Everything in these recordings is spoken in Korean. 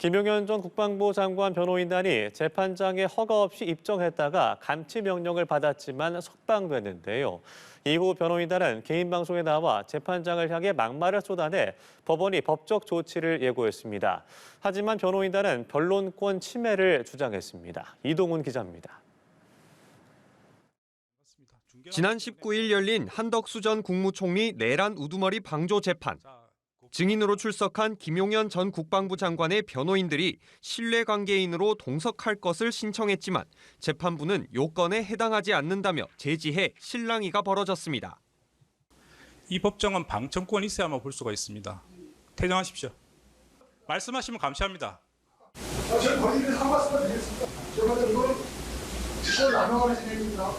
김용현 전 국방부 장관 변호인단이 재판장에 허가 없이 입정했다가 감치 명령을 받았지만 석방됐는데요. 이후 변호인단은 개인 방송에 나와 재판장을 향해 막말을 쏟아내 법원이 법적 조치를 예고했습니다. 하지만 변호인단은 변론권 침해를 주장했습니다. 이동훈 기자입니다. 지난 19일 열린 한덕수 전 국무총리 내란 우두머리 방조 재판. 증인으로 출석한 김용현 전 국방부 장관의 변호인들이 신뢰관계인으로 동석할 것을 신청했지만 재판부는 요건에 해당하지 않는다며 제지해 실랑이가 벌어졌습니다. 이 법정은 방청권이 있어야만 볼 수가 있습니다. 퇴정하십시오. 말씀하시면 감시합니다. 저는 본인이 한 말씀만 드리겠습니다. 제가 이거는 직권을 남용하는 진행입니다.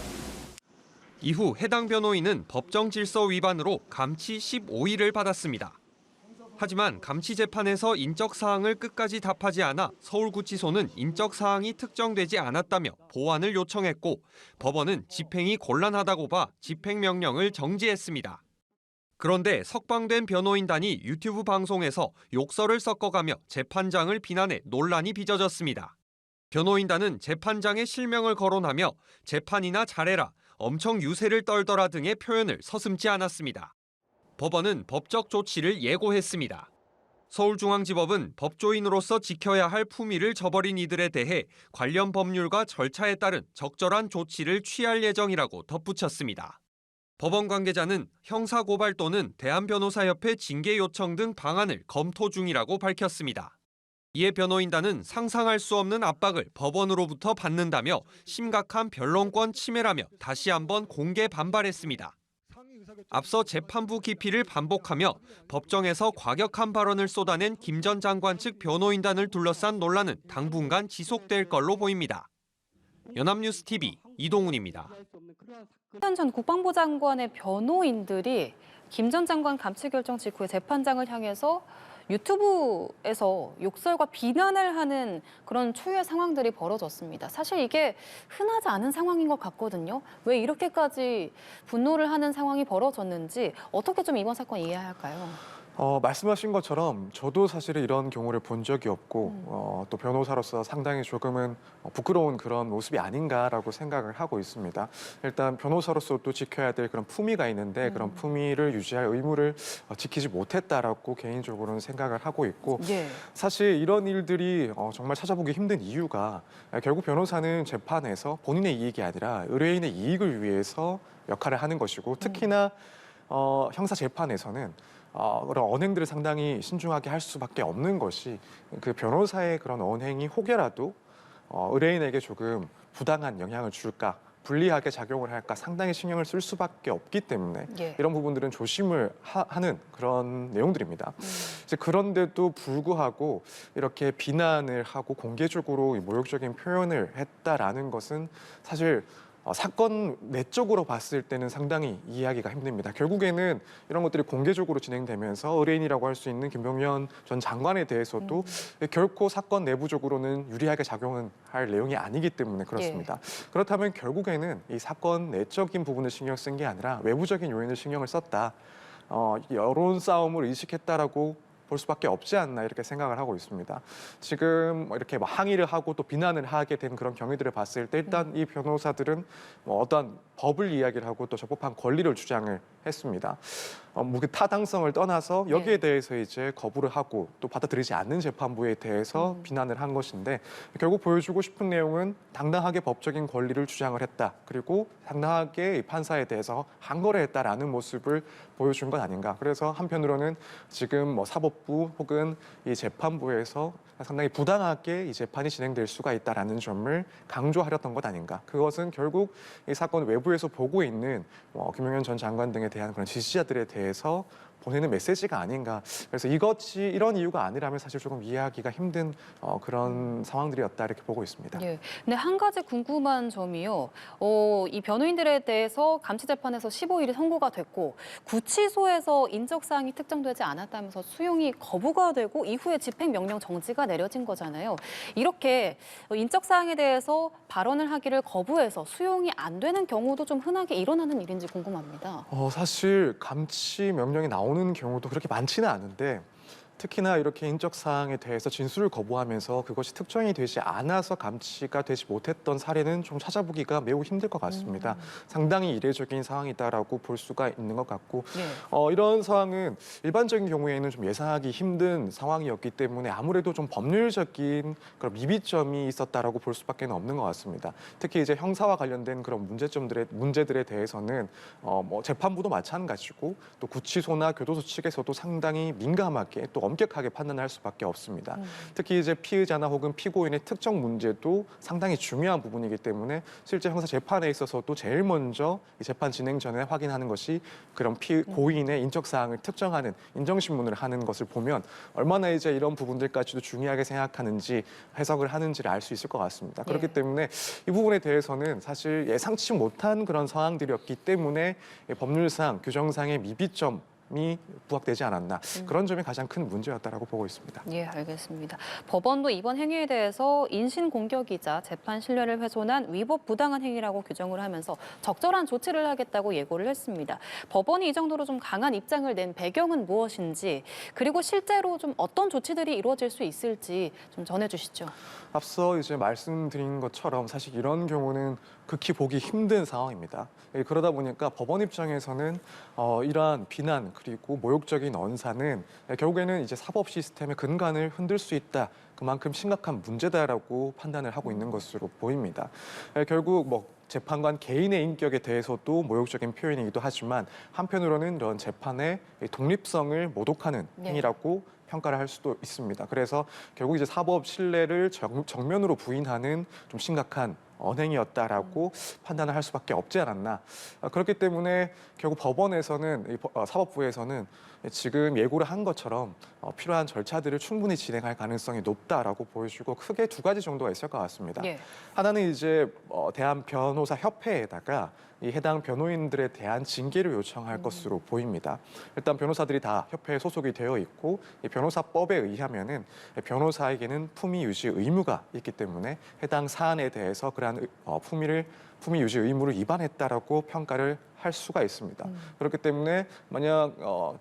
이후 해당 변호인은 법정 질서 위반으로 감치 15일을 받았습니다. 하지만 감치 재판에서 인적 사항을 끝까지 답하지 않아 서울구치소는 인적 사항이 특정되지 않았다며 보완을 요청했고 법원은 집행이 곤란하다고 봐 집행명령을 정지했습니다. 그런데 석방된 변호인단이 유튜브 방송에서 욕설을 섞어가며 재판장을 비난해 논란이 빚어졌습니다. 변호인단은 재판장의 실명을 거론하며 재판이나 잘해라, 엄청 유세를 떨더라 등의 표현을 서슴지 않았습니다. 법원은 법적 조치를 예고했습니다. 서울중앙지법은 법조인으로서 지켜야 할 품위를 저버린 이들에 대해 관련 법률과 절차에 따른 적절한 조치를 취할 예정이라고 덧붙였습니다. 법원 관계자는 형사고발 또는 대한변호사협회 징계 요청 등 방안을 검토 중이라고 밝혔습니다. 이에 변호인단은 상상할 수 없는 압박을 법원으로부터 받는다며 심각한 변론권 침해라며 다시 한번 공개 반발했습니다. 앞서 재판부 기피를 반복하며 법정에서 과격한 발언을 쏟아낸 김 전 장관 측 변호인단을 둘러싼 논란은 당분간 지속될 걸로 보입니다. 연합뉴스 TV 이동훈입니다. 김용현 전 국방부 장관의 변호인들이 김 전 장관 감치 결정 직후에 재판장을 향해서 유튜브에서 욕설과 비난을 하는 그런 초유의 상황들이 벌어졌습니다. 사실 이게 흔하지 않은 상황인 것 같거든요. 왜 이렇게까지 분노를 하는 상황이 벌어졌는지 어떻게 좀 이번 사건 이해해야 할까요? 말씀하신 것처럼 저도 사실은 이런 경우를 본 적이 없고 또 변호사로서 상당히 조금은 부끄러운 그런 모습이 아닌가라고 생각을 하고 있습니다. 일단 변호사로서 또 지켜야 될 그런 품위가 있는데 그런 품위를 유지할 의무를 지키지 못했다라고 개인적으로는 생각을 하고 있고 예. 사실 이런 일들이 정말 찾아보기 힘든 이유가 결국 변호사는 재판에서 본인의 이익이 아니라 의뢰인의 이익을 위해서 역할을 하는 것이고 특히나 형사 재판에서는 그런 언행들을 상당히 신중하게 할 수밖에 없는 것이 그 변호사의 그런 언행이 혹여라도 의뢰인에게 조금 부당한 영향을 줄까, 불리하게 작용을 할까 상당히 신경을 쓸 수밖에 없기 때문에 예. 이런 부분들은 조심을 하는 그런 내용들입니다. 이제 그런데도 불구하고 이렇게 비난을 하고 공개적으로 모욕적인 표현을 했다라는 것은 사실 사건 내적으로 봤을 때는 상당히 이해하기가 힘듭니다. 결국에는 이런 것들이 공개적으로 진행되면서 의뢰인이라고 할 수 있는 김용현 전 장관에 대해서도 결코 사건 내부적으로는 유리하게 작용을 할 내용이 아니기 때문에 그렇습니다. 그렇다면 결국에는 이 사건 내적인 부분을 신경 쓴 게 아니라 외부적인 요인을 신경을 썼다. 여론 싸움을 의식했다라고 볼 수밖에 없지 않나 이렇게 생각을 하고 있습니다. 지금 이렇게 항의를 하고 또 비난을 하게 된 그런 경위들을 봤을 때 일단 이 변호사들은 어떠한 법을 이야기를 하고 또 적법한 권리를 주장을 했습니다. 그 타당성을 떠나서 여기에 대해서 이제 거부를 하고 또 받아들이지 않는 재판부에 대해서 비난을 한 것인데 결국 보여주고 싶은 내용은 당당하게 법적인 권리를 주장을 했다. 그리고 당당하게 이 판사에 대해서 항거래했다라는 모습을 보여준 것 아닌가. 그래서 한편으로는 지금 사법부 혹은 이 재판부에서 상당히 부당하게 이 재판이 진행될 수가 있다라는 점을 강조하렸던 것 아닌가. 그것은 결국 이 사건 외부에서 보고 있는 김용현 전 장관 등에 대한 그런 지지자들에 대해서 보내는 메시지가 아닌가. 그래서 이런 이유가 아니라면 사실 조금 이해하기가 힘든 그런 상황들이었다 이렇게 보고 있습니다. 예. 근데 한 가지 궁금한 점이요. 이 변호인들에 대해서 감치 재판에서 15일이 선고가 됐고 구치소에서 인적 사항이 특정되지 않았다면서 수용이 거부가 되고 이후에 집행 명령 정지가 내려진 거잖아요. 이렇게 인적 사항에 대해서 발언을 하기를 거부해서 수용이 안 되는 경우도 좀 흔하게 일어나는 일인지 궁금합니다. 사실 감치 명령이 나오는 경우도 그렇게 많지는 않은데 특히나 이렇게 인적 사항에 대해서 진술을 거부하면서 그것이 특정이 되지 않아서 감치가 되지 못했던 사례는 좀 찾아보기가 매우 힘들 것 같습니다. 상당히 이례적인 상황이다라고 볼 수가 있는 것 같고 이런 상황은 일반적인 경우에는 좀 예상하기 힘든 상황이었기 때문에 아무래도 좀 법률적인 그런 미비점이 있었다라고 볼 수밖에 없는 것 같습니다. 특히 이제 형사와 관련된 그런 문제들에 대해서는 뭐 재판부도 마찬가지고 또 구치소나 교도소 측에서도 상당히 민감하게 또 엄격하게 판단할 수밖에 없습니다. 특히 이제 피의자나 혹은 피고인의 특정 문제도 상당히 중요한 부분이기 때문에 실제 형사 재판에 있어서도 제일 먼저 이 재판 진행 전에 확인하는 것이 그런 고인의 인적 사항을 특정하는 인정신문을 하는 것을 보면 얼마나 이제 이런 부분들까지도 중요하게 생각하는지 해석을 하는지를 알 수 있을 것 같습니다. 그렇기 때문에 이 부분에 대해서는 사실 예상치 못한 그런 상황들이었기 때문에 법률상 규정상의 미비점이 부각되지 않았나 그런 점이 가장 큰 문제였다라고 보고 있습니다. 예, 알겠습니다. 법원도 이번 행위에 대해서 인신공격이자 재판 신뢰를 훼손한 위법 부당한 행위라고 규정을 하면서 적절한 조치를 하겠다고 예고를 했습니다. 법원이 이 정도로 좀 강한 입장을 낸 배경은 무엇인지 그리고 실제로 좀 어떤 조치들이 이루어질 수 있을지 좀 전해주시죠. 앞서 이제 말씀드린 것처럼 사실 이런 경우는 극히 보기 힘든 상황입니다. 그러다 보니까 법원 입장에서는 이러한 비난 그리고 모욕적인 언사는 결국에는 이제 사법 시스템의 근간을 흔들 수 있다. 그만큼 심각한 문제다라고 판단을 하고 있는 것으로 보입니다. 결국 뭐 재판관 개인의 인격에 대해서도 모욕적인 표현이기도 하지만 한편으로는 이런 재판의 독립성을 모독하는 행위라고 평가를 할 수도 있습니다. 그래서 결국 이제 사법 신뢰를 정면으로 부인하는 좀 심각한 언행이었다라고 판단을 할 수밖에 없지 않았나. 그렇기 때문에 결국 법원에서는 사법부에서는 지금 예고를 한 것처럼 필요한 절차들을 충분히 진행할 가능성이 높다라고 보여주고 크게 두 가지 정도가 있을 것 같습니다. 하나는 이제 대한변호사협회에다가 이 해당 변호인들에 대한 징계를 요청할 것으로 보입니다. 일단 변호사들이 다 협회에 소속이 되어 있고 이 변호사법에 의하면은 변호사에게는 품위 유지 의무가 있기 때문에 해당 사안에 대해서 그러한 품위 유지 의무를 위반했다라고 평가를 할 수가 있습니다. 그렇기 때문에 만약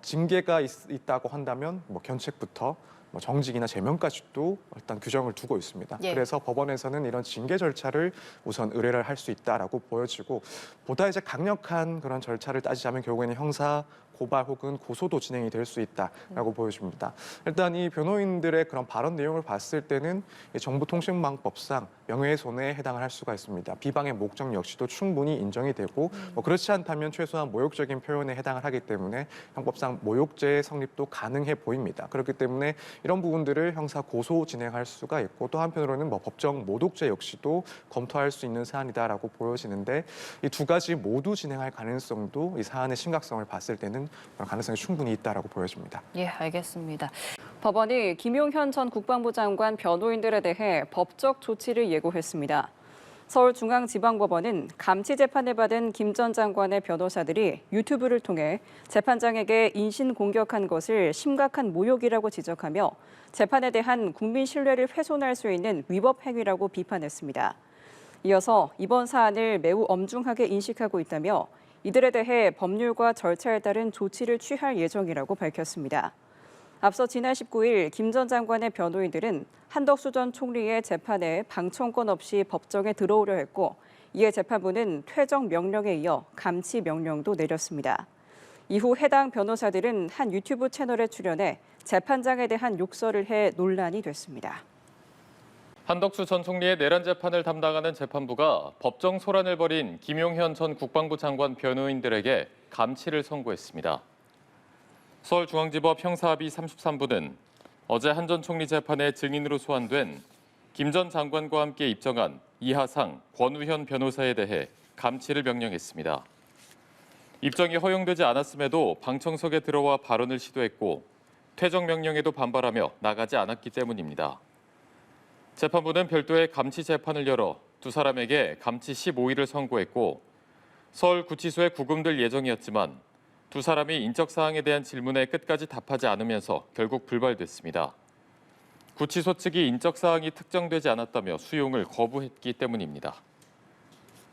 징계가 있다고 한다면 뭐 견책부터 뭐 정직이나 제명까지도 일단 규정을 두고 있습니다. 그래서 법원에서는 이런 징계 절차를 우선 의뢰를 할 수 있다라고 보여지고 보다 이제 강력한 그런 절차를 따지자면 결국에는 형사 고발 혹은 고소도 진행이 될 수 있다라고 보여집니다. 일단 이 변호인들의 그런 발언 내용을 봤을 때는 정보통신망법상 명예훼손에 해당을 할 수가 있습니다. 비방의 목적 역시도 충분히 인정이 되고 뭐 그렇지 않다면 최소한 모욕적인 표현에 해당을 하기 때문에 형법상 모욕죄의 성립도 가능해 보입니다. 그렇기 때문에 이런 부분들을 형사 고소 진행할 수가 있고 또 한편으로는 뭐 법정 모독죄 역시도 검토할 수 있는 사안이다라고 보여지는데 이 두 가지 모두 진행할 가능성도 이 사안의 심각성을 봤을 때는 가능성이 충분히 있다라고 보여집니다. 예, 알겠습니다. 법원이 김용현 전 국방부 장관 변호인들에 대해 법적 조치를 예고했습니다. 서울중앙지방법원은 감치 재판을 받은 김 전 장관의 변호사들이 유튜브를 통해 재판장에게 인신 공격한 것을 심각한 모욕이라고 지적하며 재판에 대한 국민 신뢰를 훼손할 수 있는 위법 행위라고 비판했습니다. 이어서 이번 사안을 매우 엄중하게 인식하고 있다며 이들에 대해 법률과 절차에 따른 조치를 취할 예정이라고 밝혔습니다. 앞서 지난 19일 김 전 장관의 변호인들은 한덕수 전 총리의 재판에 방청권 없이 법정에 들어오려 했고 이에 재판부는 퇴정 명령에 이어 감치 명령도 내렸습니다. 이후 해당 변호사들은 한 유튜브 채널에 출연해 재판장에 대한 욕설을 해 논란이 됐습니다. 한덕수 전 총리의 내란 재판을 담당하는 재판부가 법정 소란을 벌인 김용현 전 국방부 장관 변호인들에게 감치를 선고했습니다. 서울중앙지법 형사합의 33부는 어제 한 전 총리 재판에 증인으로 소환된 김 전 장관과 함께 입정한 이하상, 권우현 변호사에 대해 감치를 명령했습니다. 입정이 허용되지 않았음에도 방청석에 들어와 발언을 시도했고 퇴정 명령에도 반발하며 나가지 않았기 때문입니다. 재판부는 별도의 감치 재판을 열어 두 사람에게 감치 15일을 선고했고 서울구치소에 구금될 예정이었지만 두 사람이 인적 사항에 대한 질문에 끝까지 답하지 않으면서 결국 불발됐습니다. 구치소 측이 인적 사항이 특정되지 않았다며 수용을 거부했기 때문입니다.